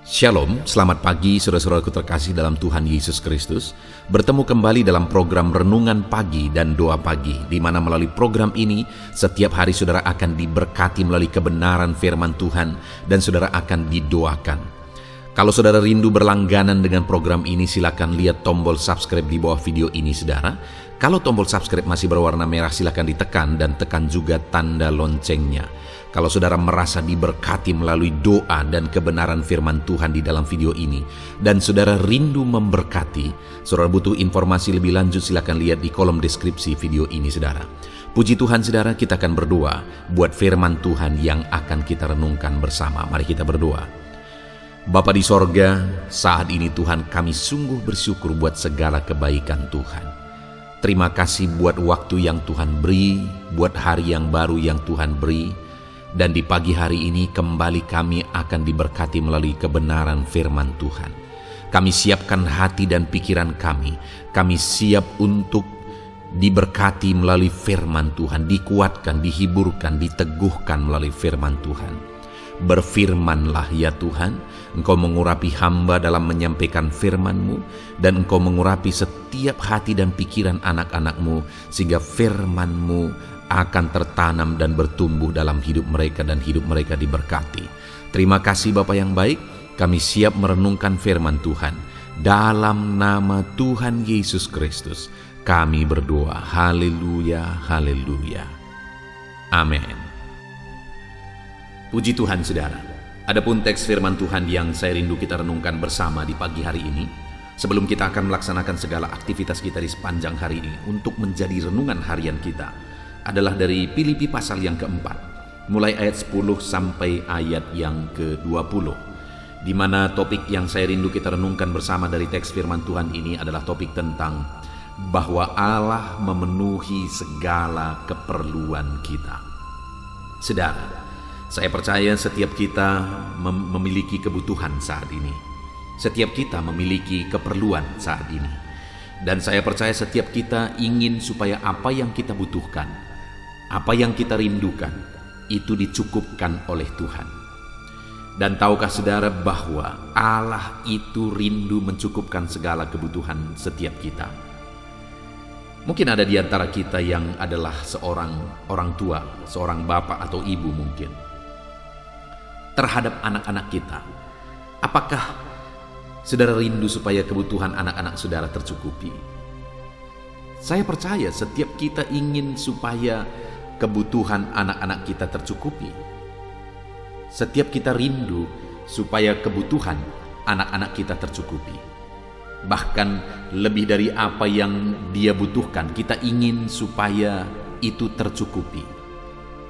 Shalom, selamat pagi saudara-saudaraku terkasih dalam Tuhan Yesus Kristus. Bertemu kembali dalam program Renungan Pagi dan Doa Pagi, di mana melalui program ini setiap hari saudara akan diberkati melalui kebenaran firman Tuhan dan saudara akan didoakan. Kalau saudara rindu berlangganan dengan program ini, silakan lihat tombol subscribe di bawah video ini saudara. Kalau tombol subscribe masih berwarna merah, silakan ditekan dan tekan juga tanda loncengnya. Kalau saudara merasa diberkati melalui doa dan kebenaran firman Tuhan di dalam video ini, dan saudara rindu memberkati, saudara butuh informasi lebih lanjut, silakan lihat di kolom deskripsi video ini saudara. Puji Tuhan saudara, kita akan berdoa buat firman Tuhan yang akan kita renungkan bersama. Mari kita berdoa. Bapa di sorga, saat ini Tuhan kami sungguh bersyukur buat segala kebaikan Tuhan. Terima kasih buat waktu yang Tuhan beri, buat hari yang baru yang Tuhan beri. Dan di pagi hari ini kembali kami akan diberkati melalui kebenaran firman Tuhan. Kami siapkan hati dan pikiran kami. Kami siap untuk diberkati melalui firman Tuhan, dikuatkan, dihiburkan, diteguhkan melalui firman Tuhan. Berfirmanlah ya Tuhan, Engkau mengurapi hamba dalam menyampaikan firman-Mu, dan Engkau mengurapi setiap hati dan pikiran anak-anak-Mu, sehingga firman-Mu akan tertanam dan bertumbuh dalam hidup mereka dan hidup mereka diberkati. Terima kasih Bapa yang baik, kami siap merenungkan firman Tuhan. Dalam nama Tuhan Yesus Kristus, kami berdoa. Haleluya, haleluya. Amin. Puji Tuhan saudara. Adapun teks firman Tuhan yang saya rindu kita renungkan bersama di pagi hari ini, sebelum kita akan melaksanakan segala aktivitas kita di sepanjang hari ini untuk menjadi renungan harian kita, adalah dari Filipi pasal yang keempat, mulai ayat 10 sampai ayat yang ke-20, di mana topik yang saya rindu kita renungkan bersama dari teks firman Tuhan ini adalah topik tentang bahwa Allah memenuhi segala keperluan kita. Saudara, saya percaya setiap kita memiliki kebutuhan saat ini. Setiap kita memiliki keperluan saat ini. Dan saya percaya setiap kita ingin supaya apa yang kita butuhkan, apa yang kita rindukan, itu dicukupkan oleh Tuhan. Dan tahukah saudara bahwa Allah itu rindu mencukupkan segala kebutuhan setiap kita. Mungkin ada di antara kita yang adalah seorang orang tua, seorang bapak atau ibu mungkin. Terhadap anak-anak kita, apakah saudara rindu supaya kebutuhan anak-anak saudara tercukupi? Saya percaya setiap kita ingin supaya kebutuhan anak-anak kita tercukupi. Setiap kita rindu supaya kebutuhan anak-anak kita tercukupi. Bahkan lebih dari apa yang dia butuhkan, kita ingin supaya itu tercukupi.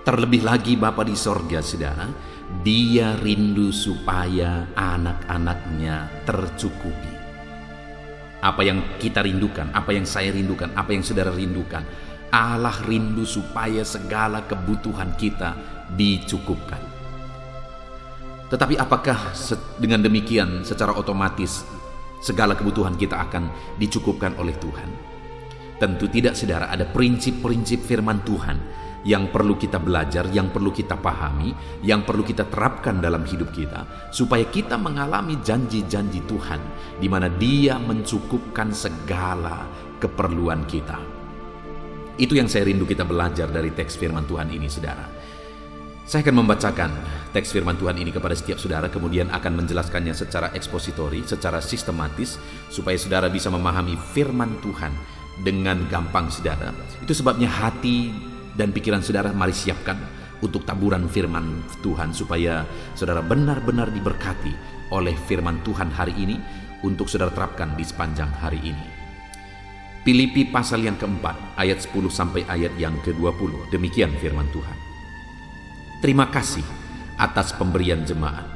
Terlebih lagi Bapa di sorga saudara, Dia rindu supaya anak-anaknya tercukupi. Apa yang kita rindukan, apa yang saya rindukan, apa yang saudara rindukan, Allah rindu supaya segala kebutuhan kita dicukupkan. Tetapi apakah dengan demikian secara otomatis segala kebutuhan kita akan dicukupkan oleh Tuhan? Tentu tidak saudara, ada prinsip-prinsip firman Tuhan yang perlu kita belajar, yang perlu kita pahami, yang perlu kita terapkan dalam hidup kita, supaya kita mengalami janji-janji Tuhan, di mana Dia mencukupkan segala keperluan kita. Itu yang saya rindu kita belajar dari teks firman Tuhan ini saudara. Saya akan membacakan teks firman Tuhan ini kepada setiap saudara, kemudian akan menjelaskannya secara ekspositori, secara sistematis, supaya saudara bisa memahami firman Tuhan dengan gampang saudara. Itu sebabnya hati dan pikiran saudara mari siapkan untuk taburan firman Tuhan, supaya saudara benar-benar diberkati oleh firman Tuhan hari ini untuk saudara terapkan di sepanjang hari ini. Filipi pasal yang keempat, ayat 10 sampai ayat yang ke-20. Demikian firman Tuhan. Terima kasih atas pemberian jemaat.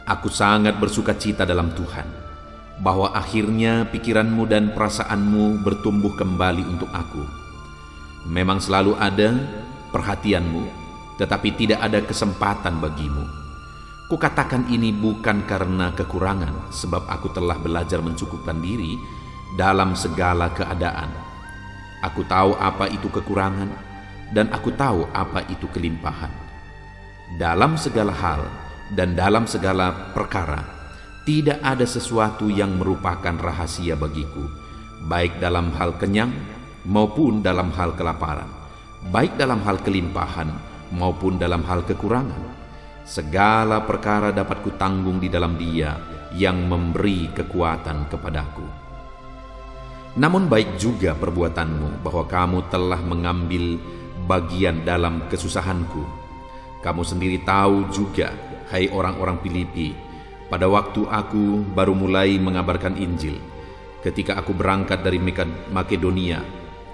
Aku sangat bersuka cita dalam Tuhan, bahwa akhirnya pikiranmu dan perasaanmu bertumbuh kembali untuk aku. Memang selalu ada perhatianmu, tetapi tidak ada kesempatan bagimu. Kukatakan ini bukan karena kekurangan, sebab aku telah belajar mencukupkan diri dalam segala keadaan. Aku tahu apa itu kekurangan, dan aku tahu apa itu kelimpahan. Dalam segala hal dan dalam segala perkara tidak ada sesuatu yang merupakan rahasia bagiku, baik dalam hal kenyang maupun dalam hal kelaparan, baik dalam hal kelimpahan maupun dalam hal kekurangan. Segala perkara dapat kutanggung di dalam Dia yang memberi kekuatan kepadaku. Namun baik juga perbuatanmu bahwa kamu telah mengambil bagian dalam kesusahanku. Kamu sendiri tahu juga, hai orang-orang Filipi, pada waktu aku baru mulai mengabarkan Injil, ketika aku berangkat dari Makedonia,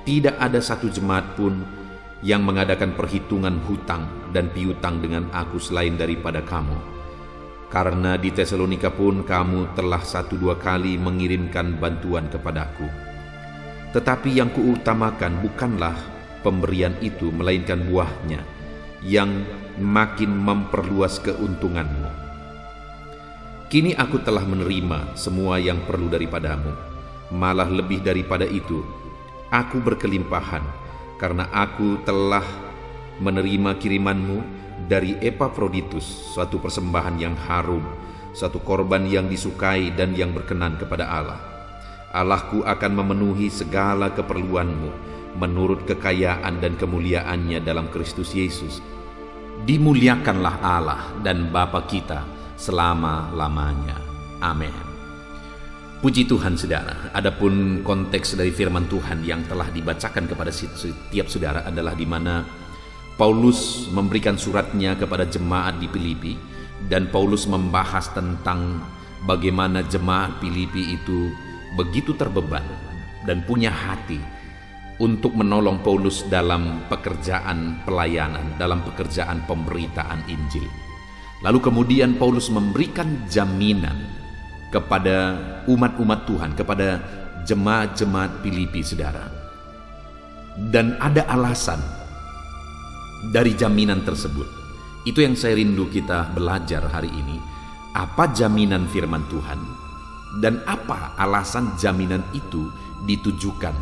tidak ada satu jemaat pun yang mengadakan perhitungan hutang dan piutang dengan aku selain daripada kamu. Karena di Tesalonika pun kamu telah 1-2 kali mengirimkan bantuan kepadaku. Tetapi yang kuutamakan bukanlah pemberian itu, melainkan buahnya, yang makin memperluas keuntunganmu. Kini aku telah menerima semua yang perlu daripadamu, malah lebih daripada itu, aku berkelimpahan, karena aku telah menerima kirimanmu dari Epafroditus, suatu persembahan yang harum, suatu korban yang disukai dan yang berkenan kepada Allah. Allahku akan memenuhi segala keperluanmu menurut kekayaan dan kemuliaannya dalam Kristus Yesus. Dimuliakanlah Allah dan Bapa kita selama-lamanya. Amin. Puji Tuhan saudara, adapun konteks dari firman Tuhan yang telah dibacakan kepada setiap saudara adalah di mana Paulus memberikan suratnya kepada jemaat di Filipi, dan Paulus membahas tentang bagaimana jemaat Filipi itu begitu terbeban dan punya hati untuk menolong Paulus dalam pekerjaan pelayanan, dalam pekerjaan pemberitaan Injil. Lalu kemudian Paulus memberikan jaminan kepada umat-umat Tuhan, kepada jemaat-jemaat Filipi saudara. Dan ada alasan dari jaminan tersebut. Itu yang saya rindu kita belajar hari ini. Apa jaminan firman Tuhan? Dan apa alasan jaminan itu ditujukan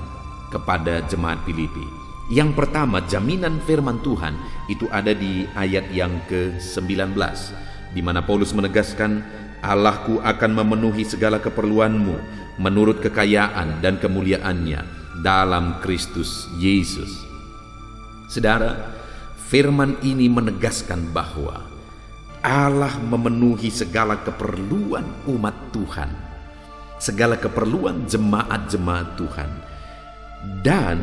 kepada jemaat Filipi? Yang pertama, jaminan firman Tuhan itu ada di ayat yang ke-19, di mana Paulus menegaskan, Allahku akan memenuhi segala keperluanmu menurut kekayaan dan kemuliaannya dalam Kristus Yesus. Saudara, firman ini menegaskan bahwa Allah memenuhi segala keperluan umat Tuhan, segala keperluan jemaat-jemaat Tuhan. Dan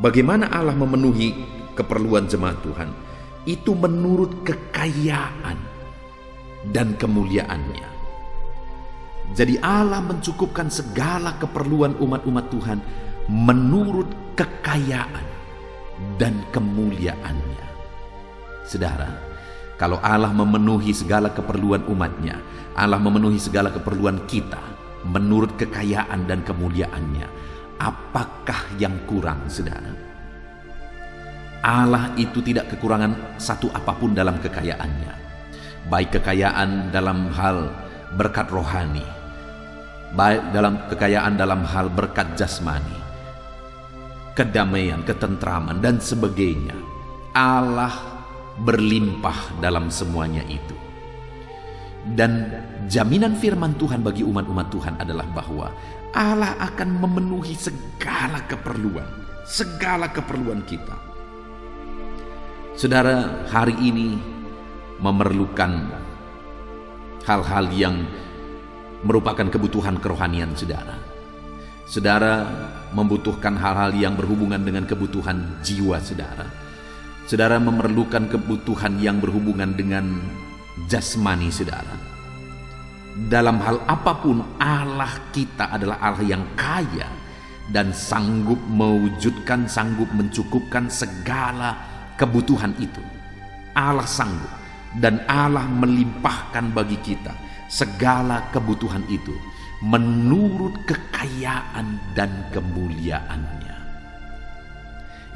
bagaimana Allah memenuhi keperluan jemaat Tuhan? Itu menurut kekayaan dan kemuliaannya. Jadi Allah mencukupkan segala keperluan umat-umat Tuhan menurut kekayaan dan kemuliaannya. Saudara, kalau Allah memenuhi segala keperluan umatnya, Allah memenuhi segala keperluan kita menurut kekayaan dan kemuliaannya, apakah yang kurang saudara? Allah itu tidak kekurangan satu apapun dalam kekayaannya, baik kekayaan dalam hal berkat rohani, baik dalam kekayaan dalam hal berkat jasmani, kedamaian, ketentraman dan sebagainya. Allah berlimpah dalam semuanya itu. Dan jaminan firman Tuhan bagi umat-umat Tuhan adalah bahwa Allah akan memenuhi segala keperluan kita. Saudara, hari ini memerlukan hal-hal yang merupakan kebutuhan kerohanian saudara. Saudara membutuhkan hal-hal yang berhubungan dengan kebutuhan jiwa saudara. Saudara memerlukan kebutuhan yang berhubungan dengan jasmani saudara. Dalam hal apapun, Allah kita adalah Allah yang kaya dan sanggup mewujudkan, sanggup mencukupkan segala kebutuhan itu. Allah sanggup dan Allah melimpahkan bagi kita segala kebutuhan itu menurut kekayaan dan kemuliaannya.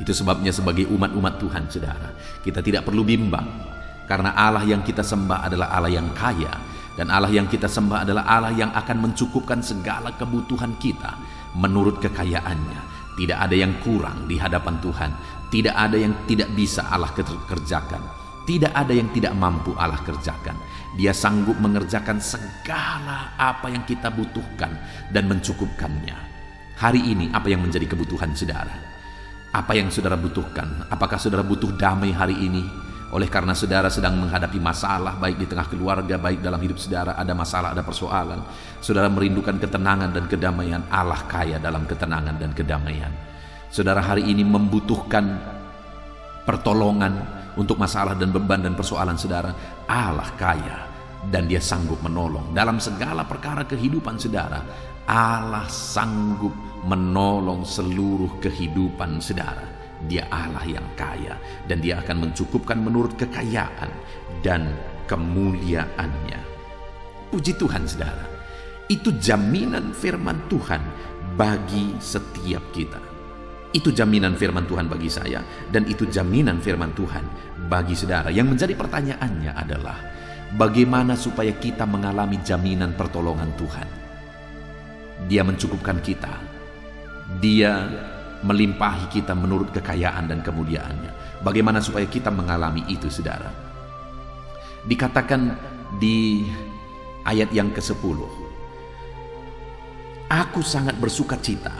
Itu sebabnya sebagai umat-umat Tuhan saudara, kita tidak perlu bimbang, karena Allah yang kita sembah adalah Allah yang kaya, dan Allah yang kita sembah adalah Allah yang akan mencukupkan segala kebutuhan kita menurut kekayaannya. Tidak ada yang kurang di hadapan Tuhan, tidak ada yang tidak bisa Allah kerjakan, tidak ada yang tidak mampu Allah kerjakan. Dia sanggup mengerjakan segala apa yang kita butuhkan dan mencukupkannya. Hari ini apa yang menjadi kebutuhan saudara? Apa yang saudara butuhkan? Apakah saudara butuh damai hari ini? Oleh karena saudara sedang menghadapi masalah, baik di tengah keluarga, baik dalam hidup saudara ada masalah, ada persoalan. Saudara merindukan ketenangan dan kedamaian. Allah kaya dalam ketenangan dan kedamaian. Saudara hari ini membutuhkan pertolongan untuk masalah dan beban dan persoalan saudara. Allah kaya dan Dia sanggup menolong dalam segala perkara kehidupan saudara. Allah sanggup menolong seluruh kehidupan saudara. Dia Allah yang kaya dan Dia akan mencukupkan menurut kekayaan dan kemuliaannya. Puji Tuhan saudara. Itu jaminan firman Tuhan bagi setiap kita. Itu jaminan firman Tuhan bagi saya dan itu jaminan firman Tuhan bagi saudara. Yang menjadi pertanyaannya adalah bagaimana supaya kita mengalami jaminan pertolongan Tuhan. Dia mencukupkan kita. Dia melimpahi kita menurut kekayaan dan kemuliaannya. Bagaimana supaya kita mengalami itu saudara? Dikatakan di ayat yang ke-10, aku sangat bersuka cita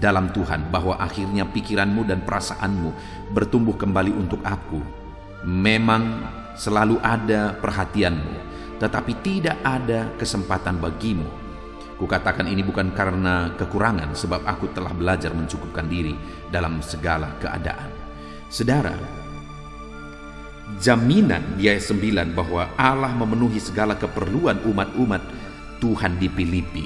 dalam Tuhan bahwa akhirnya pikiranmu dan perasaanmu bertumbuh kembali untuk aku. Memang selalu ada perhatianmu, tetapi tidak ada kesempatan bagimu. Kukatakan ini bukan karena kekurangan, sebab aku telah belajar mencukupkan diri dalam segala keadaan. Saudara, jaminan di ayat 9 bahwa Allah memenuhi segala keperluan umat-umat Tuhan di Filipi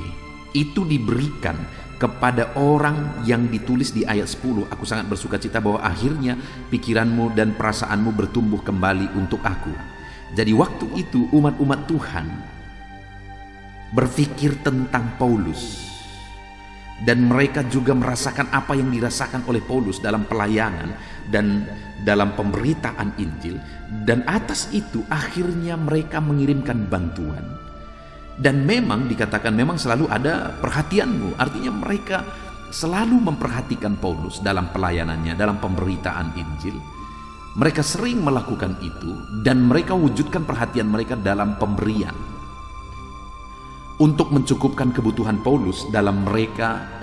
itu diberikan kepada orang yang ditulis di ayat 10. Aku sangat bersuka cita bahwa akhirnya pikiranmu dan perasaanmu bertumbuh kembali untuk aku. Jadi waktu itu umat-umat Tuhan berpikir tentang Paulus, dan mereka juga merasakan apa yang dirasakan oleh Paulus dalam pelayanan dan dalam pemberitaan Injil, dan atas itu akhirnya mereka mengirimkan bantuan. Dan memang dikatakan memang selalu ada perhatianmu, artinya mereka selalu memperhatikan Paulus dalam pelayanannya, dalam pemberitaan Injil. Mereka sering melakukan itu dan mereka wujudkan perhatian mereka dalam pemberian untuk mencukupkan kebutuhan Paulus dalam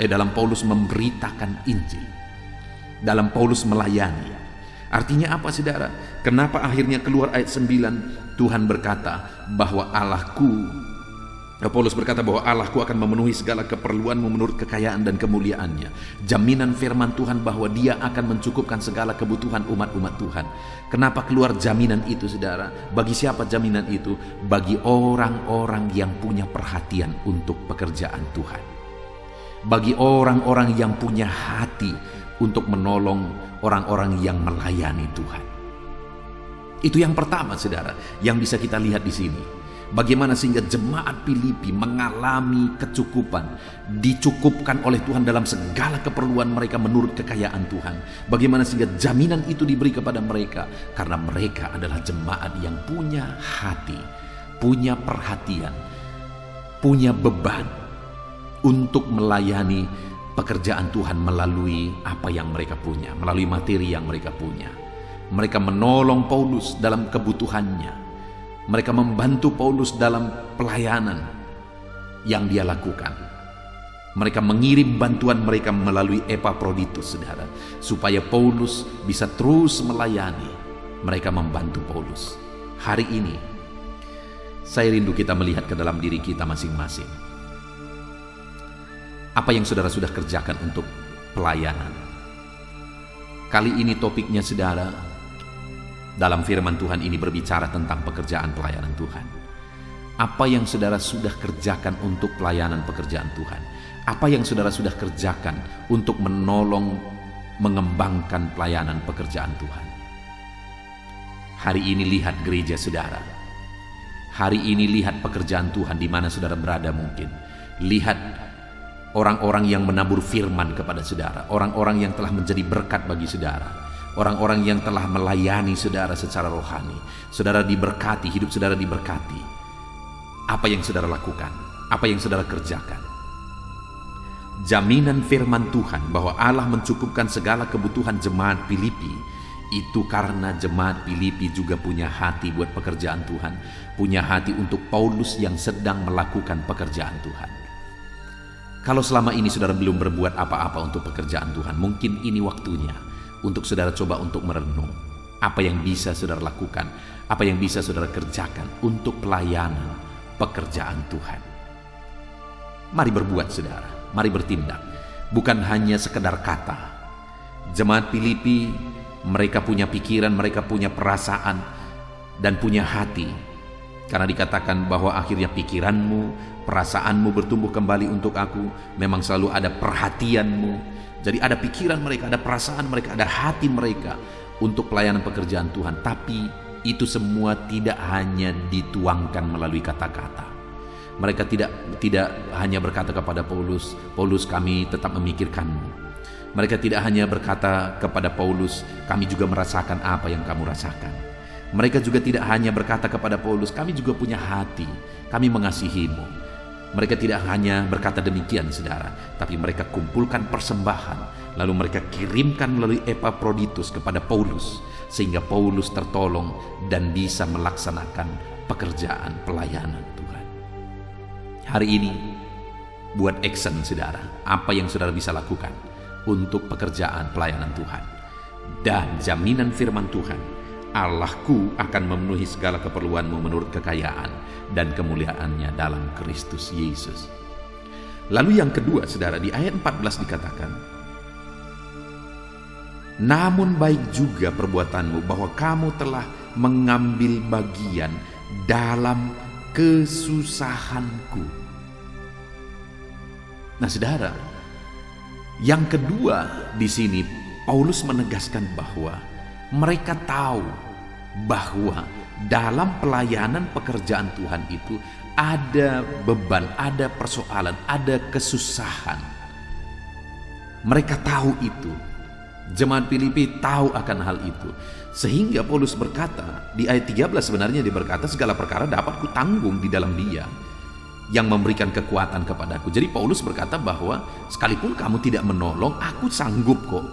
dalam Paulus memberitakan Injil, dalam Paulus melayani. Artinya apa saudara? Kenapa akhirnya keluar ayat 9 Tuhan berkata bahwa Paulus berkata bahwa Allahku akan memenuhi segala keperluanmu menurut kekayaan dan kemuliaannya. Jaminan firman Tuhan bahwa Dia akan mencukupkan segala kebutuhan umat-umat Tuhan. Kenapa keluar jaminan itu saudara? Bagi siapa jaminan itu? Bagi orang-orang yang punya perhatian untuk pekerjaan Tuhan. Bagi orang-orang yang punya hati untuk menolong orang-orang yang melayani Tuhan. Itu yang pertama saudara, yang bisa kita lihat di sini. Bagaimana sehingga jemaat Filipi mengalami kecukupan, dicukupkan oleh Tuhan dalam segala keperluan mereka menurut kekayaan Tuhan. Bagaimana sehingga jaminan itu diberi kepada mereka, karena mereka adalah jemaat yang punya hati, punya perhatian, punya beban untuk melayani pekerjaan Tuhan melalui apa yang mereka punya, melalui materi yang mereka punya. Mereka menolong Paulus dalam kebutuhannya. Mereka membantu Paulus dalam pelayanan yang dia lakukan. Mereka mengirim bantuan mereka melalui Epaphroditus, saudara, supaya Paulus bisa terus melayani. Mereka membantu Paulus. Hari ini, saya rindu kita melihat ke dalam diri kita masing-masing. Apa yang saudara sudah kerjakan untuk pelayanan? Kali ini topiknya saudara, dalam firman Tuhan ini berbicara tentang pekerjaan pelayanan Tuhan. Apa yang saudara sudah kerjakan untuk pelayanan pekerjaan Tuhan? Apa yang saudara sudah kerjakan untuk menolong, mengembangkan pelayanan pekerjaan Tuhan? Hari ini lihat gereja saudara. Hari ini lihat pekerjaan Tuhan di mana saudara berada mungkin. Lihat orang-orang yang menabur firman kepada saudara. Orang-orang yang telah menjadi berkat bagi saudara. Orang-orang yang telah melayani saudara secara rohani. Saudara diberkati, hidup saudara diberkati. Apa yang saudara lakukan? Apa yang saudara kerjakan? Jaminan firman Tuhan bahwa Allah mencukupkan segala kebutuhan jemaat Filipi Itu karena jemaat Filipi juga punya hati buat pekerjaan Tuhan, punya hati untuk Paulus yang sedang melakukan pekerjaan Tuhan. Kalau selama ini saudara belum berbuat apa-apa untuk pekerjaan Tuhan, mungkin ini waktunya untuk saudara coba untuk merenung apa yang bisa saudara lakukan, apa yang bisa saudara kerjakan untuk pelayanan pekerjaan Tuhan. Mari berbuat saudara, mari bertindak, bukan hanya sekedar kata. Jemaat Filipi, mereka punya pikiran, mereka punya perasaan, dan punya hati. Karena dikatakan bahwa akhirnya pikiranmu, perasaanmu bertumbuh kembali untuk aku. Memang selalu ada perhatianmu. Jadi ada pikiran mereka, ada perasaan mereka, ada hati mereka untuk pelayanan pekerjaan Tuhan. Tapi itu semua tidak hanya dituangkan melalui kata-kata. Mereka tidak hanya berkata kepada Paulus, Paulus kami tetap memikirkanmu. Mereka tidak hanya berkata kepada Paulus, kami juga merasakan apa yang kamu rasakan. Mereka juga tidak hanya berkata kepada Paulus, kami juga punya hati, kami mengasihimu. Mereka tidak hanya berkata demikian saudara, tapi mereka kumpulkan persembahan, lalu mereka kirimkan melalui Epaphroditus kepada Paulus, sehingga Paulus tertolong dan bisa melaksanakan pekerjaan pelayanan Tuhan. Hari ini, buat action saudara, apa yang saudara bisa lakukan untuk pekerjaan pelayanan Tuhan. Dan jaminan firman Tuhan, Allahku akan memenuhi segala keperluanmu menurut kekayaan dan kemuliaannya dalam Kristus Yesus. Lalu yang kedua saudara, di ayat 14 dikatakan, namun baik juga perbuatanmu bahwa kamu telah mengambil bagian dalam kesusahanku. Nah saudara, yang kedua di sini Paulus menegaskan bahwa mereka tahu bahwa dalam pelayanan pekerjaan Tuhan itu ada beban, ada persoalan, ada kesusahan. Mereka tahu itu. Jemaat Filipi tahu akan hal itu. Sehingga Paulus berkata, di ayat 13 sebenarnya dia berkata, segala perkara dapat kutanggung di dalam Dia yang memberikan kekuatan kepadaku. Jadi Paulus berkata bahwa sekalipun kamu tidak menolong, aku sanggup kok.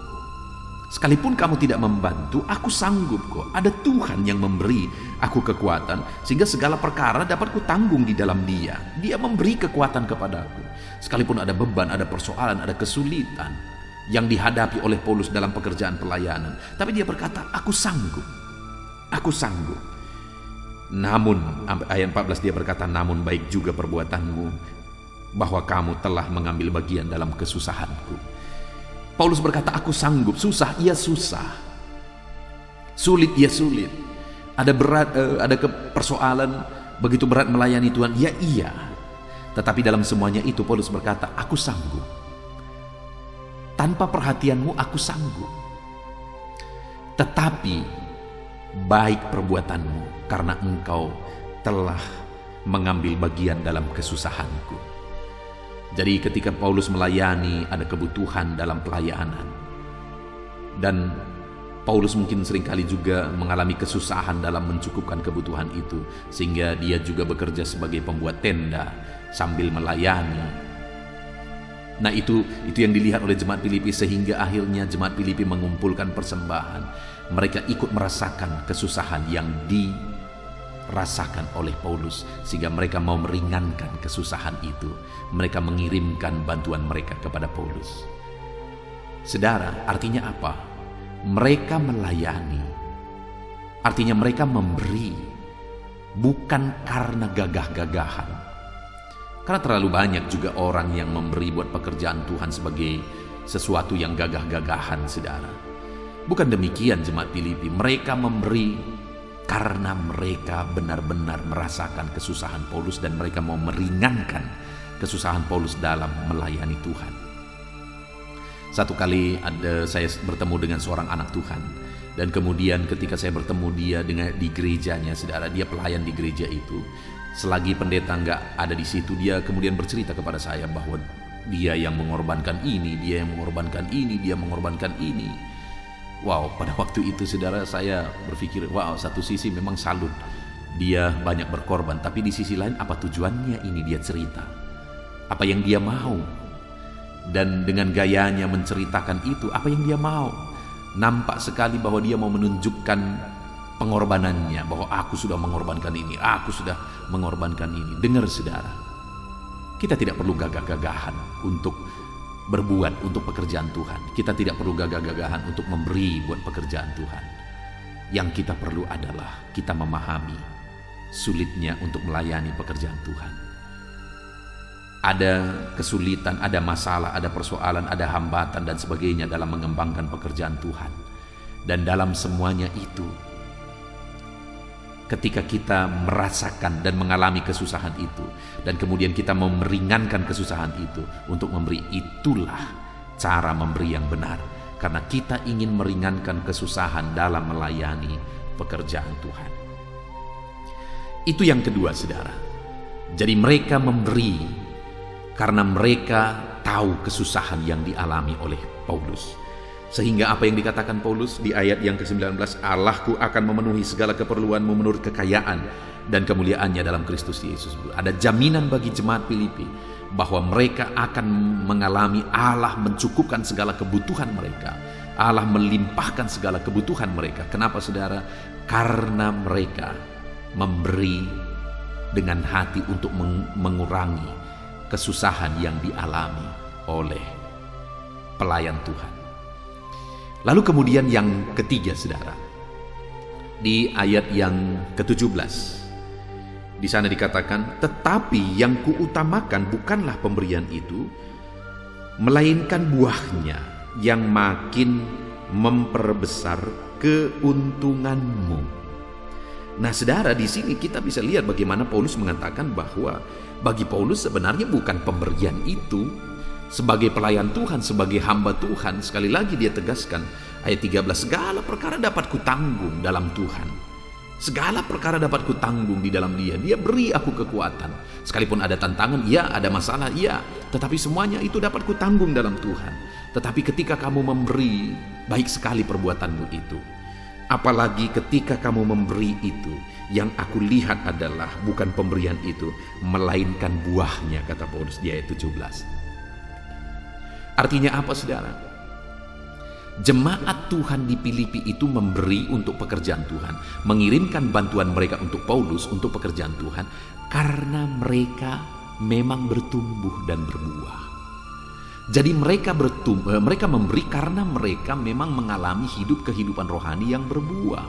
Sekalipun kamu tidak membantu, aku sanggup kok. Ada Tuhan yang memberi aku kekuatan, sehingga segala perkara dapat kutanggung di dalam Dia. Dia memberi kekuatan kepadaku. Sekalipun ada beban, ada persoalan, ada kesulitan yang dihadapi oleh Paulus dalam pekerjaan pelayanan, tapi dia berkata, aku sanggup. Aku sanggup. Namun, ayat 14 dia berkata, namun baik juga perbuatanmu bahwa kamu telah mengambil bagian dalam kesusahanku. Paulus berkata, aku sanggup. Susah, iya susah. Sulit, iya sulit. Ada berat, ada persoalan, begitu berat melayani Tuhan, ya iya. Tetapi dalam semuanya itu Paulus berkata, aku sanggup. Tanpa perhatianmu aku sanggup. Tetapi baik perbuatanmu karena engkau telah mengambil bagian dalam kesusahanku. Jadi ketika Paulus melayani, ada kebutuhan dalam pelayanan. Dan Paulus mungkin seringkali juga mengalami kesusahan dalam mencukupkan kebutuhan itu, sehingga dia juga bekerja sebagai pembuat tenda sambil melayani. Nah itu yang dilihat oleh jemaat Filipi, sehingga akhirnya jemaat Filipi mengumpulkan persembahan. Mereka ikut merasakan kesusahan yang dirasakan oleh Paulus, sehingga mereka mau meringankan kesusahan itu. Mereka mengirimkan bantuan mereka kepada Paulus. Saudara, artinya apa? Mereka melayani, artinya mereka memberi, bukan karena gagah-gagahan. Karena terlalu banyak juga orang yang memberi buat pekerjaan Tuhan sebagai sesuatu yang gagah-gagahan, saudara. Bukan demikian jemaat Filipi. Mereka memberi karena mereka benar-benar merasakan kesusahan Paulus dan mereka mau meringankan kesusahan Paulus dalam melayani Tuhan. Satu kali saya bertemu dengan seorang anak Tuhan, dan kemudian ketika saya bertemu dia di gerejanya, saudara, dia pelayan di gereja itu. Selagi pendeta nggak ada di situ, dia kemudian bercerita kepada saya bahwa dia yang mengorbankan ini, dia yang mengorbankan ini, dia mengorbankan ini. Wow, pada waktu itu saudara, saya berpikir, wow, satu sisi memang salut, dia banyak berkorban, tapi di sisi lain apa tujuannya ini dia cerita? Apa yang dia mau? Dan dengan gayanya menceritakan itu, apa yang dia mau? nampak sekali bahwa dia mau menunjukkan pengorbanannya, bahwa aku sudah mengorbankan ini, aku sudah mengorbankan ini. Dengar saudara, kita tidak perlu gagah-gagahan untuk berbuat untuk pekerjaan Tuhan. Kita tidak perlu gagah-gagahan untuk memberi buat pekerjaan Tuhan. Yang kita perlu adalah kita memahami sulitnya untuk melayani pekerjaan Tuhan. Ada kesulitan, ada masalah, ada persoalan, ada hambatan dan sebagainya dalam mengembangkan pekerjaan Tuhan. Dan dalam semuanya itu, ketika kita merasakan dan mengalami kesusahan itu, dan kemudian kita meringankan kesusahan itu untuk memberi, itulah cara memberi yang benar. Karena kita ingin meringankan kesusahan dalam melayani pekerjaan Tuhan. Itu yang kedua, saudara. Jadi mereka memberi karena mereka tahu kesusahan yang dialami oleh Paulus. Sehingga apa yang dikatakan Paulus di ayat yang ke-19, Allahku akan memenuhi segala keperluanmu menurut kekayaan dan kemuliaannya dalam Kristus Yesus. Ada jaminan bagi jemaat Filipi bahwa mereka akan mengalami Allah mencukupkan segala kebutuhan mereka. Allah melimpahkan segala kebutuhan mereka. Kenapa saudara? Karena mereka memberi dengan hati untuk mengurangi kesusahan yang dialami oleh pelayan Tuhan. Lalu kemudian yang ketiga saudara, di ayat yang ke-17, di sana dikatakan, tetapi yang kuutamakan bukanlah pemberian itu, melainkan buahnya yang makin memperbesar keuntunganmu. Nah saudara, di sini kita bisa lihat bagaimana Paulus mengatakan bahwa bagi Paulus sebenarnya bukan pemberian itu. Sebagai pelayan Tuhan, sebagai hamba Tuhan, sekali lagi dia tegaskan ayat 13, segala perkara dapat kutanggung dalam Tuhan. Segala perkara dapat kutanggung di dalam Dia. Dia beri aku kekuatan. Sekalipun ada tantangan, ya, ada masalah, ya, tetapi semuanya itu dapat kutanggung dalam Tuhan. Tetapi ketika kamu memberi, baik sekali perbuatanmu itu. Apalagi ketika kamu memberi itu, yang aku lihat adalah bukan pemberian itu, melainkan buahnya, kata Paulus di ayat 17. Artinya apa saudara? Jemaat Tuhan di Filipi itu memberi untuk pekerjaan Tuhan, mengirimkan bantuan mereka untuk Paulus untuk pekerjaan Tuhan, karena mereka memang bertumbuh dan berbuah. Jadi mereka memberi karena mereka memang mengalami kehidupan rohani yang berbuah.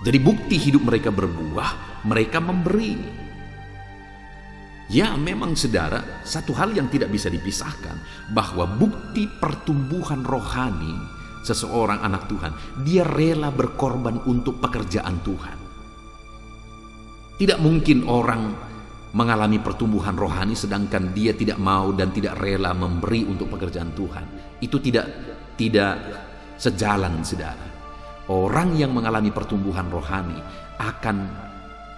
Jadi bukti hidup mereka berbuah, mereka memberi. Ya memang saudara, satu hal yang tidak bisa dipisahkan, bahwa bukti pertumbuhan rohani seseorang anak Tuhan, dia rela berkorban untuk pekerjaan Tuhan. Tidak mungkin orang mengalami pertumbuhan rohani sedangkan dia tidak mau dan tidak rela memberi untuk pekerjaan Tuhan. Itu tidak sejalan saudara. Orang yang mengalami pertumbuhan rohani akan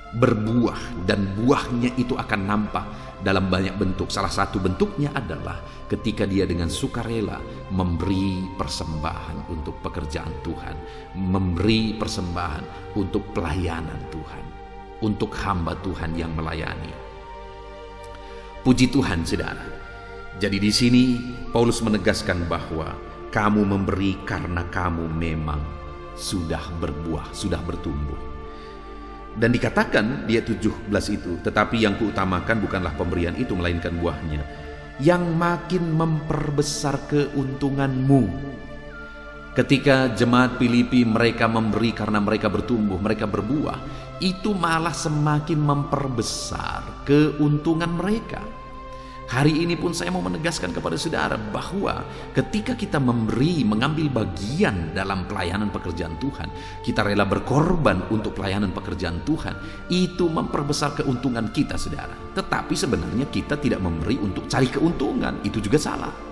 berbuah, dan buahnya itu akan nampak dalam banyak bentuk. Salah satu bentuknya adalah ketika dia dengan sukarela memberi persembahan untuk pekerjaan Tuhan, memberi persembahan untuk pelayanan Tuhan, untuk hamba Tuhan yang melayani. Puji Tuhan saudara. Jadi di sini Paulus menegaskan bahwa kamu memberi karena kamu memang sudah berbuah, sudah bertumbuh. Dan dikatakan di ayat 17 itu, tetapi yang kuutamakan bukanlah pemberian itu, melainkan buahnya yang makin memperbesar keuntunganmu. Ketika jemaat Filipi mereka memberi karena mereka bertumbuh, mereka berbuah, itu malah semakin memperbesar keuntungan mereka. Hari ini pun saya mau menegaskan kepada saudara bahwa ketika kita memberi, mengambil bagian dalam pelayanan pekerjaan Tuhan, kita rela berkorban untuk pelayanan pekerjaan Tuhan, itu memperbesar keuntungan kita saudara. Tetapi sebenarnya kita tidak memberi untuk cari keuntungan, itu juga salah.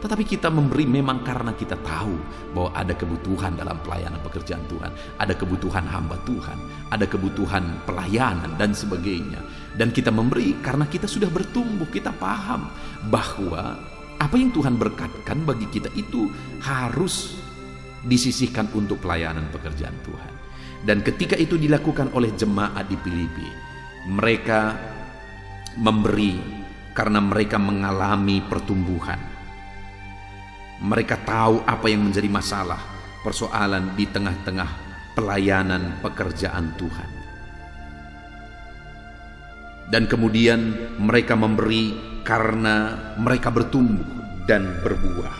Tetapi kita memberi memang karena kita tahu bahwa ada kebutuhan dalam pelayanan pekerjaan Tuhan, ada kebutuhan hamba Tuhan, ada kebutuhan pelayanan dan sebagainya. Dan kita memberi karena kita sudah bertumbuh, kita paham bahwa apa yang Tuhan berkatkan bagi kita itu harus disisihkan untuk pelayanan pekerjaan Tuhan. Dan ketika itu dilakukan oleh jemaat di Filipi, mereka memberi karena mereka mengalami pertumbuhan. Mereka tahu apa yang menjadi masalah, persoalan di tengah-tengah pelayanan pekerjaan Tuhan. Dan kemudian mereka memberi karena mereka bertumbuh dan berbuah.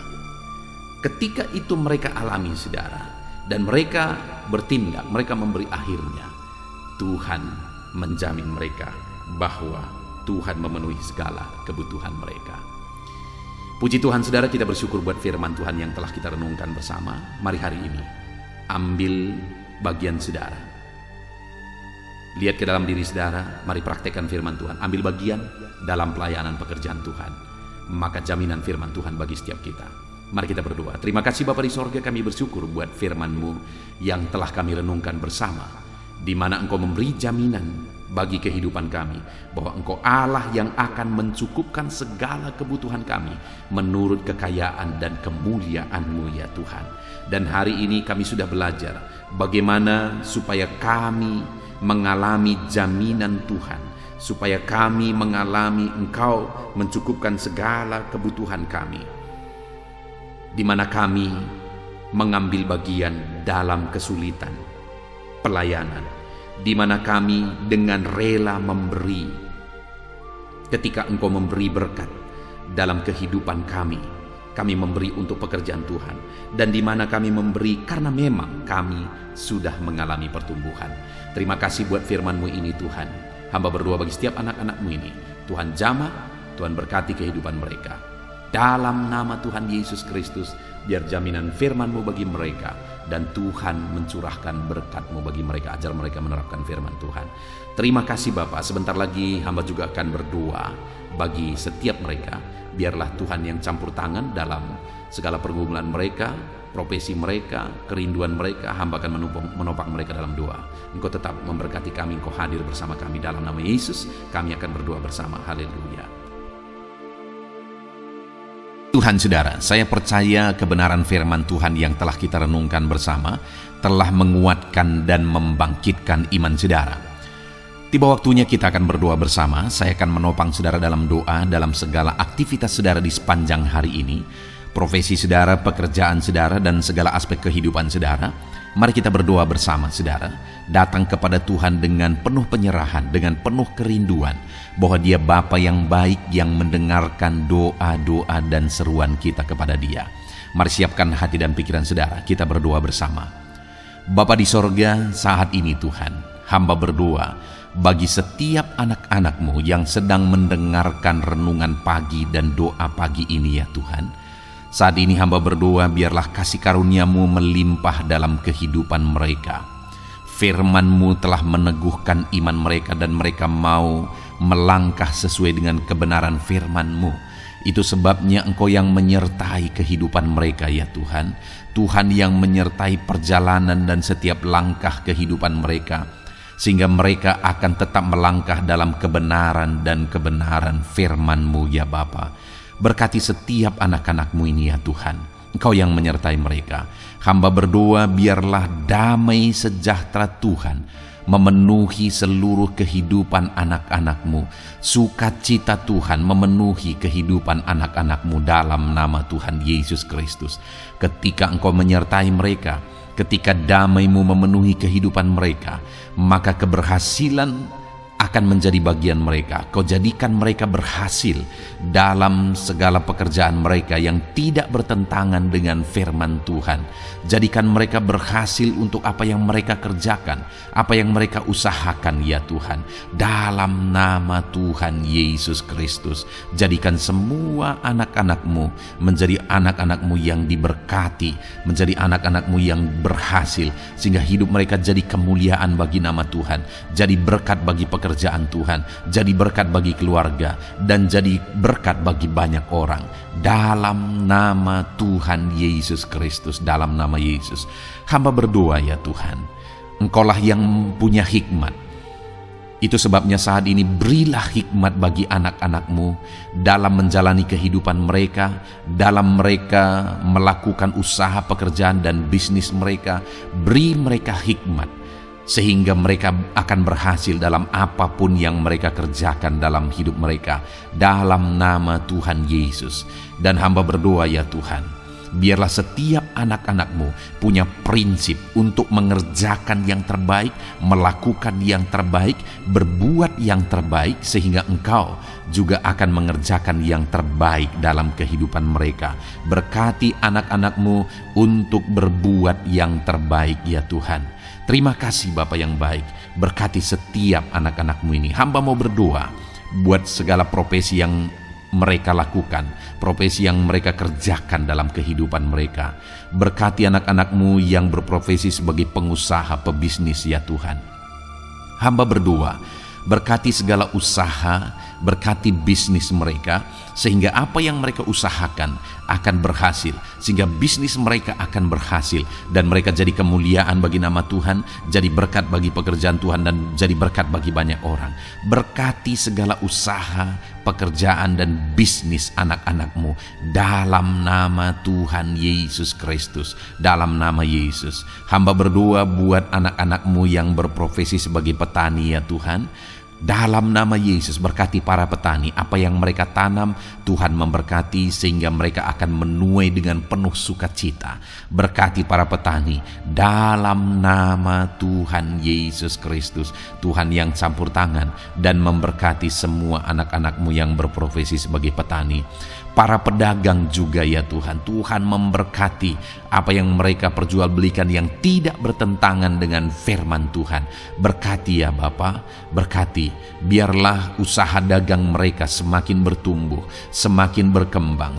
Ketika itu mereka alami, saudara, dan mereka bertindak, mereka memberi, akhirnya Tuhan menjamin mereka bahwa Tuhan memenuhi segala kebutuhan mereka. Puji Tuhan, saudara, kita bersyukur buat firman Tuhan yang telah kita renungkan bersama. Mari hari ini ambil bagian saudara. Lihat ke dalam diri saudara, mari praktekkan firman Tuhan. Ambil bagian dalam pelayanan pekerjaan Tuhan. Maka jaminan firman Tuhan bagi setiap kita. Mari kita berdoa. Terima kasih Bapa di sorga, kami bersyukur buat firman-Mu yang telah kami renungkan bersama, di mana Engkau memberi jaminan bagi kehidupan kami, bahwa Engkau Allah yang akan mencukupkan segala kebutuhan kami menurut kekayaan dan kemuliaan-Mu ya Tuhan. Dan hari ini kami sudah belajar bagaimana supaya kami mengalami jaminan Tuhan, supaya kami mengalami Engkau mencukupkan segala kebutuhan kami, di mana kami mengambil bagian dalam kesulitan pelayanan, di mana kami dengan rela memberi ketika Engkau memberi berkat dalam kehidupan kami memberi untuk pekerjaan Tuhan, dan di mana kami memberi karena memang kami sudah mengalami pertumbuhan. Terima kasih buat firman-Mu ini Tuhan. Hamba berdoa bagi setiap anak-anak-Mu ini, Tuhan jamah, Tuhan berkati kehidupan mereka. Dalam nama Tuhan Yesus Kristus, biar jaminan firman-Mu bagi mereka, dan Tuhan mencurahkan berkat-Mu bagi mereka. Ajar mereka menerapkan firman Tuhan. Terima kasih Bapa. Sebentar lagi hamba juga akan berdoa bagi setiap mereka. Biarlah Tuhan yang campur tangan dalam segala pergumulan mereka, profesi mereka, kerinduan mereka. Hamba akan menopang mereka dalam doa. Engkau tetap memberkati kami, Engkau hadir bersama kami. Dalam nama Yesus kami akan berdoa bersama. Haleluya. Tuhan, saudara, saya percaya kebenaran firman Tuhan yang telah kita renungkan bersama telah menguatkan dan membangkitkan iman saudara. Tiba waktunya kita akan berdoa bersama. Saya akan menopang saudara dalam doa dalam segala aktivitas saudara di sepanjang hari ini, profesi saudara, pekerjaan saudara, dan segala aspek kehidupan saudara. Mari kita berdoa bersama saudara, datang kepada Tuhan dengan penuh penyerahan, dengan penuh kerinduan, bahwa Dia Bapa yang baik yang mendengarkan doa-doa dan seruan kita kepada Dia. Mari siapkan hati dan pikiran saudara, kita berdoa bersama. Bapa di sorga, saat ini Tuhan, hamba berdoa bagi setiap anak-anak-Mu yang sedang mendengarkan renungan pagi dan doa pagi ini ya Tuhan. Saat ini hamba berdoa, biarlah kasih karunia-Mu melimpah dalam kehidupan mereka. Firman-Mu telah meneguhkan iman mereka dan mereka mau melangkah sesuai dengan kebenaran firman-Mu. Itu sebabnya Engkau yang menyertai kehidupan mereka ya Tuhan. Tuhan yang menyertai perjalanan dan setiap langkah kehidupan mereka, sehingga mereka akan tetap melangkah dalam kebenaran dan kebenaran firman-Mu ya Bapa. Berkati setiap anak-anak-Mu ini ya Tuhan. Engkau yang menyertai mereka. Hamba berdoa biarlah damai sejahtera Tuhan memenuhi seluruh kehidupan anak-anak-Mu. Sukacita Tuhan memenuhi kehidupan anak-anak-Mu dalam nama Tuhan Yesus Kristus. Ketika Engkau menyertai mereka, ketika damai-Mu memenuhi kehidupan mereka, maka keberhasilan akan menjadi bagian mereka. Kau jadikan mereka berhasil dalam segala pekerjaan mereka yang tidak bertentangan dengan firman Tuhan. Jadikan mereka berhasil untuk apa yang mereka kerjakan, apa yang mereka usahakan ya Tuhan. Dalam nama Tuhan Yesus Kristus, jadikan semua anak-anak-Mu menjadi anak-anak-Mu yang diberkati, menjadi anak-anak-Mu yang berhasil, sehingga hidup mereka jadi kemuliaan bagi nama Tuhan, jadi berkat bagi pekerjaan Tuhan, jadi berkat bagi keluarga, dan jadi berkat bagi banyak orang. Dalam nama Tuhan Yesus Kristus, dalam nama Yesus, hamba berdoa ya Tuhan, Engkaulah yang punya hikmat. Itu sebabnya saat ini berilah hikmat bagi anak-anak-Mu dalam menjalani kehidupan mereka, dalam mereka melakukan usaha pekerjaan dan bisnis mereka. Beri mereka hikmat, sehingga mereka akan berhasil dalam apapun yang mereka kerjakan dalam hidup mereka, dalam nama Tuhan Yesus. Dan hamba berdoa ya Tuhan, biarlah setiap anak-anak-Mu punya prinsip untuk mengerjakan yang terbaik, melakukan yang terbaik, berbuat yang terbaik, sehingga Engkau juga akan mengerjakan yang terbaik dalam kehidupan mereka. Berkati anak-anak-Mu untuk berbuat yang terbaik ya Tuhan. Terima kasih Bapa yang baik, berkati setiap anak-anak-Mu ini. Hamba mau berdoa buat segala profesi yang mereka lakukan, profesi yang mereka kerjakan dalam kehidupan mereka. Berkati anak-anak-Mu yang berprofesi sebagai pengusaha, pebisnis ya Tuhan. Hamba berdoa, berkati segala usaha, berkati bisnis mereka, sehingga apa yang mereka usahakan akan berhasil, sehingga bisnis mereka akan berhasil, dan mereka jadi kemuliaan bagi nama Tuhan, jadi berkat bagi pekerjaan Tuhan, dan jadi berkat bagi banyak orang. Berkati segala usaha, pekerjaan, dan bisnis anak-anak-Mu dalam nama Tuhan Yesus Kristus. Dalam nama Yesus, hamba berdoa buat anak-anak-Mu yang berprofesi sebagai petani ya Tuhan. Dalam nama Yesus, berkati para petani, apa yang mereka tanam Tuhan memberkati, sehingga mereka akan menuai dengan penuh sukacita. Berkati para petani dalam nama Tuhan Yesus Kristus, Tuhan yang campur tangan dan memberkati semua anak-anak-Mu yang berprofesi sebagai petani. Para pedagang juga ya Tuhan, Tuhan memberkati apa yang mereka perjualbelikan yang tidak bertentangan dengan firman Tuhan. Berkati ya Bapa, berkati, biarlah usaha dagang mereka semakin bertumbuh, semakin berkembang,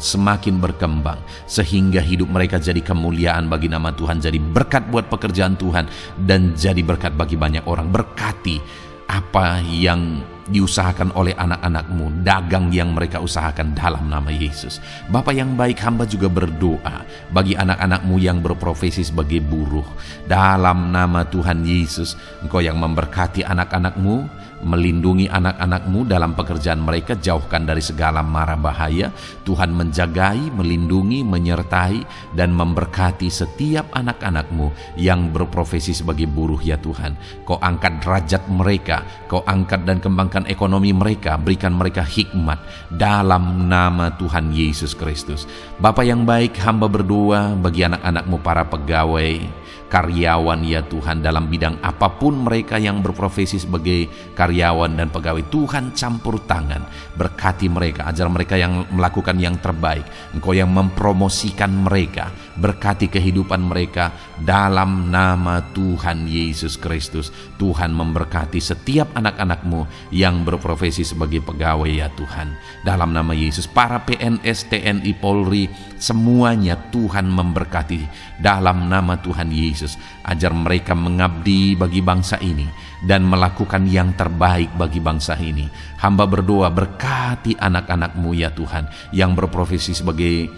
sehingga hidup mereka jadi kemuliaan bagi nama Tuhan, jadi berkat buat pekerjaan Tuhan, dan jadi berkat bagi banyak orang. Berkati apa yang diusahakan oleh anak-anak-Mu, dagang yang mereka usahakan dalam nama Yesus. Bapa yang baik, hamba juga berdoa bagi anak-anak-Mu yang berprofesi sebagai buruh. Dalam nama Tuhan Yesus, Engkau yang memberkati anak-anak-Mu, melindungi anak-anak-Mu dalam pekerjaan mereka, jauhkan dari segala mara bahaya. Tuhan menjagai, melindungi, menyertai, dan memberkati setiap anak-anak-Mu yang berprofesi sebagai buruh ya Tuhan. Kau angkat derajat mereka, Kau angkat dan kembangkan ekonomi mereka, berikan mereka hikmat dalam nama Tuhan Yesus Kristus. Bapa yang baik, hamba berdoa bagi anak-anak-Mu para pegawai, karyawan ya Tuhan, dalam bidang apapun mereka yang berprofesi sebagai karyawan dan pegawai. Tuhan campur tangan, berkati mereka, ajar mereka yang melakukan yang terbaik. Engkau yang mempromosikan mereka, berkati kehidupan mereka dalam nama Tuhan Yesus Kristus. Tuhan memberkati setiap anak-anak-Mu yang berprofesi sebagai pegawai ya Tuhan. Dalam nama Yesus, para PNS, TNI, Polri, semuanya Tuhan memberkati dalam nama Tuhan Yesus. Ajar mereka mengabdi bagi bangsa ini dan melakukan yang terbaik bagi bangsa ini. Hamba berdoa, berkati anak-anak-Mu ya Tuhan yang berprofesi sebagai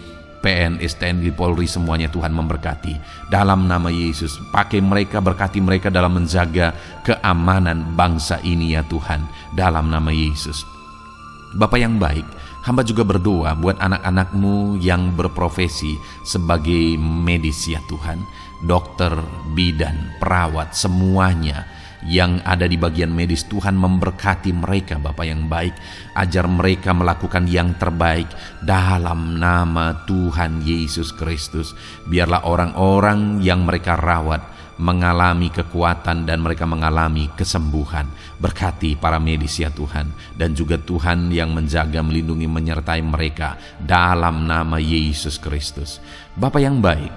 PNS, TNI, Polri, semuanya Tuhan memberkati. Dalam nama Yesus, pakai mereka, berkati mereka dalam menjaga keamanan bangsa ini ya Tuhan. Dalam nama Yesus. Bapa yang baik, hamba juga berdoa buat anak-anak-Mu yang berprofesi sebagai medis ya Tuhan. Dokter, bidan, perawat, semuanya yang ada di bagian medis, Tuhan memberkati mereka Bapa yang baik. Ajar mereka melakukan yang terbaik dalam nama Tuhan Yesus Kristus. Biarlah orang-orang yang mereka rawat mengalami kekuatan dan mereka mengalami kesembuhan. Berkati para medis ya Tuhan, dan juga Tuhan yang menjaga, melindungi, menyertai mereka dalam nama Yesus Kristus. Bapa yang baik,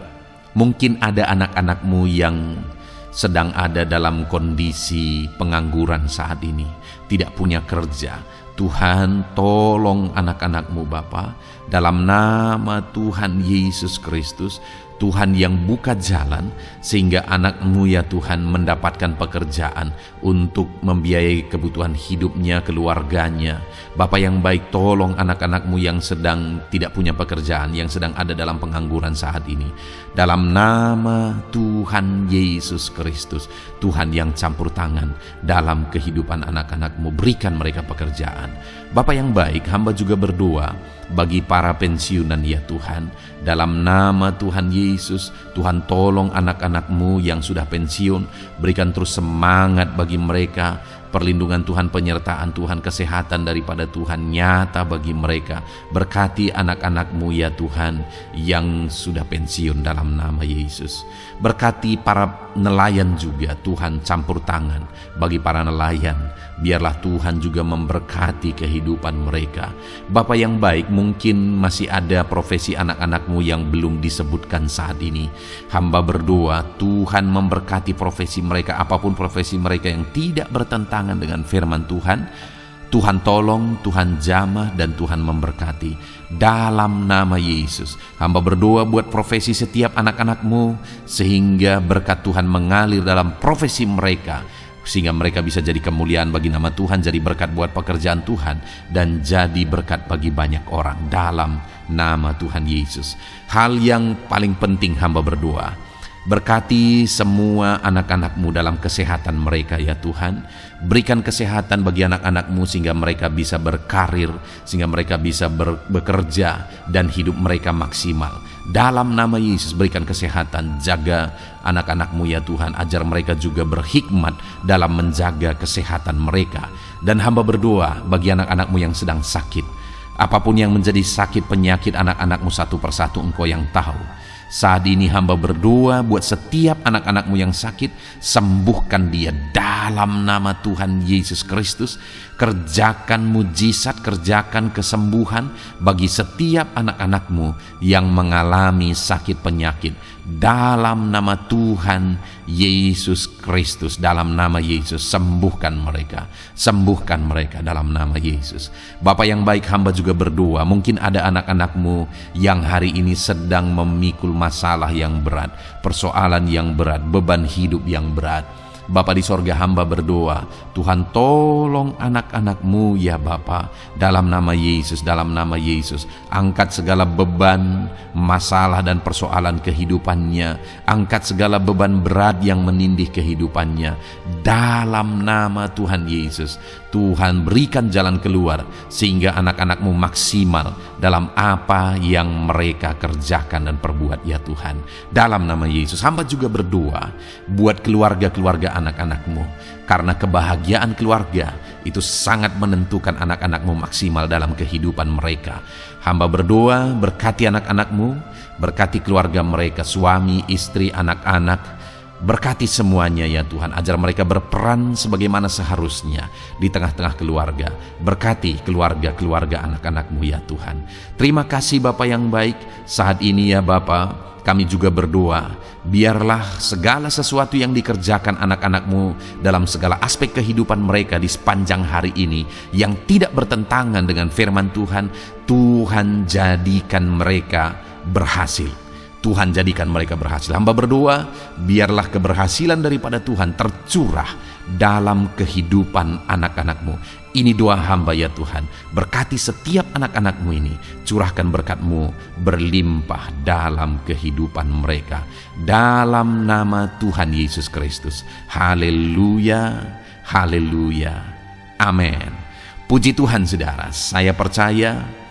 mungkin ada anak-anak-Mu yang sedang ada dalam kondisi pengangguran saat ini, tidak punya kerja. Tuhan, tolong anak-anak-Mu Bapa, dalam nama Tuhan Yesus Kristus. Tuhan yang buka jalan sehingga anak-Mu ya Tuhan mendapatkan pekerjaan untuk membiayai kebutuhan hidupnya, keluarganya. Bapa yang baik, tolong anak-anak-Mu yang sedang tidak punya pekerjaan, yang sedang ada dalam pengangguran saat ini. Dalam nama Tuhan Yesus Kristus, Tuhan yang campur tangan dalam kehidupan anak-anak-Mu, berikan mereka pekerjaan. Bapa yang baik, hamba juga berdoa bagi para pensiunan ya Tuhan. Dalam nama Tuhan Yesus, Tuhan tolong anak-anak-Mu yang sudah pensiun, berikan terus semangat bagi mereka perlindungan Tuhan, penyertaan Tuhan, kesehatan daripada Tuhan nyata bagi mereka. Berkati anak-anak-Mu ya Tuhan yang sudah pensiun dalam nama Yesus. Berkati para nelayan juga Tuhan, campur tangan bagi para nelayan. Biarlah Tuhan juga memberkati kehidupan mereka. Bapa yang baik, mungkin masih ada profesi anak-anak-Mu yang belum disebutkan saat ini. Hamba berdoa Tuhan memberkati profesi mereka, apapun profesi mereka yang tidak bertentangan dengan firman Tuhan. Tuhan tolong, Tuhan jamah, dan Tuhan memberkati. Dalam nama Yesus, hamba berdoa buat profesi setiap anak-anak-Mu, sehingga berkat Tuhan mengalir dalam profesi mereka, sehingga mereka bisa jadi kemuliaan bagi nama Tuhan, jadi berkat buat pekerjaan Tuhan, dan jadi berkat bagi banyak orang dalam nama Tuhan Yesus. Hal yang paling penting hamba berdoa, berkati semua anak-anak-Mu dalam kesehatan mereka ya Tuhan. Berikan kesehatan bagi anak-anak-Mu sehingga mereka bisa berkarir, sehingga mereka bisa bekerja dan hidup mereka maksimal. Dalam nama Yesus berikan kesehatan, jaga anak-anak-Mu ya Tuhan, ajar mereka juga berhikmat dalam menjaga kesehatan mereka. Dan hamba berdoa bagi anak-anak-Mu yang sedang sakit, apapun yang menjadi sakit penyakit anak-anak-Mu satu persatu Engkau yang tahu. Saat ini hamba berdoa buat setiap anak-anak-Mu yang sakit, sembuhkan dia dalam nama Tuhan Yesus Kristus. Kerjakan mujizat, kerjakan kesembuhan bagi setiap anak-anak-Mu yang mengalami sakit penyakit. Dalam nama Tuhan Yesus Kristus, dalam nama Yesus, sembuhkan mereka dalam nama Yesus. Bapa yang baik, hamba juga berdoa, mungkin ada anak-anak-Mu yang hari ini sedang memikul masalah yang berat, persoalan yang berat, beban hidup yang berat. Bapa di sorga, hamba berdoa, Tuhan tolong anak-anak-Mu ya Bapa, dalam nama Yesus, dalam nama Yesus. Angkat segala beban, masalah dan persoalan kehidupannya. Angkat segala beban berat yang menindih kehidupannya. Dalam nama Tuhan Yesus, Tuhan berikan jalan keluar sehingga anak-anak-Mu maksimal dalam apa yang mereka kerjakan dan perbuat ya Tuhan. Dalam nama Yesus, hamba juga berdoa buat keluarga-keluarga anak-anak-Mu, karena kebahagiaan keluarga itu sangat menentukan anak-anak-Mu maksimal dalam kehidupan mereka. Hamba berdoa berkati anak-anak-Mu, berkati keluarga mereka, suami, istri, anak-anak. Berkati semuanya ya Tuhan, ajar mereka berperan sebagaimana seharusnya di tengah-tengah keluarga. Berkati keluarga-keluarga anak-anak-Mu ya Tuhan. Terima kasih Bapa yang baik. Saat ini ya Bapa, kami juga berdoa, biarlah segala sesuatu yang dikerjakan anak-anak-Mu dalam segala aspek kehidupan mereka di sepanjang hari ini yang tidak bertentangan dengan firman Tuhan, Tuhan jadikan mereka berhasil. Tuhan jadikan mereka berhasil. Hamba berdoa, biarlah keberhasilan daripada Tuhan tercurah dalam kehidupan anak-anak-Mu. Ini doa hamba ya Tuhan. Berkati setiap anak-anak-Mu ini. Curahkan berkat-Mu berlimpah dalam kehidupan mereka. Dalam nama Tuhan Yesus Kristus. Haleluya, haleluya, amin. Puji Tuhan saudara, saya percaya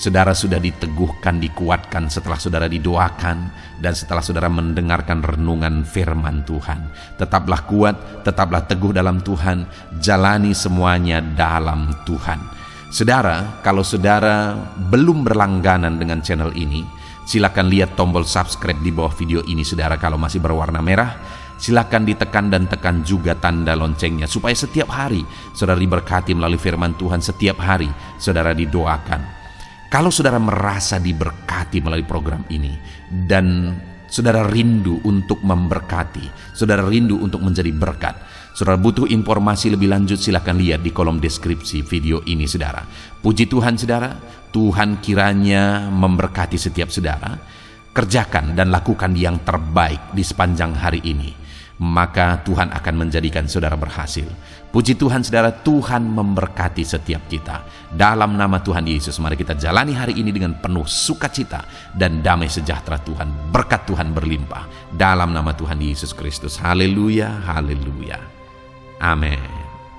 saudara sudah diteguhkan, dikuatkan setelah saudara didoakan dan setelah saudara mendengarkan renungan firman Tuhan. Tetaplah kuat, tetaplah teguh dalam Tuhan, jalani semuanya dalam Tuhan. Saudara, kalau saudara belum berlangganan dengan channel ini, silakan lihat tombol subscribe di bawah video ini saudara. Kalau masih berwarna merah, silakan ditekan dan tekan juga tanda loncengnya supaya setiap hari saudara diberkati melalui firman Tuhan. Setiap hari saudara didoakan. Kalau saudara merasa diberkati melalui program ini dan saudara rindu untuk memberkati, saudara rindu untuk menjadi berkat, saudara butuh informasi lebih lanjut, silakan lihat di kolom deskripsi video ini saudara. Puji Tuhan saudara, Tuhan kiranya memberkati setiap saudara. Kerjakan dan lakukan yang terbaik di sepanjang hari ini, maka Tuhan akan menjadikan saudara berhasil. Puji Tuhan saudara, Tuhan memberkati setiap kita. Dalam nama Tuhan Yesus, mari kita jalani hari ini dengan penuh sukacita dan damai sejahtera Tuhan. Berkat Tuhan berlimpah. Dalam nama Tuhan Yesus Kristus. Haleluya, haleluya. Amin.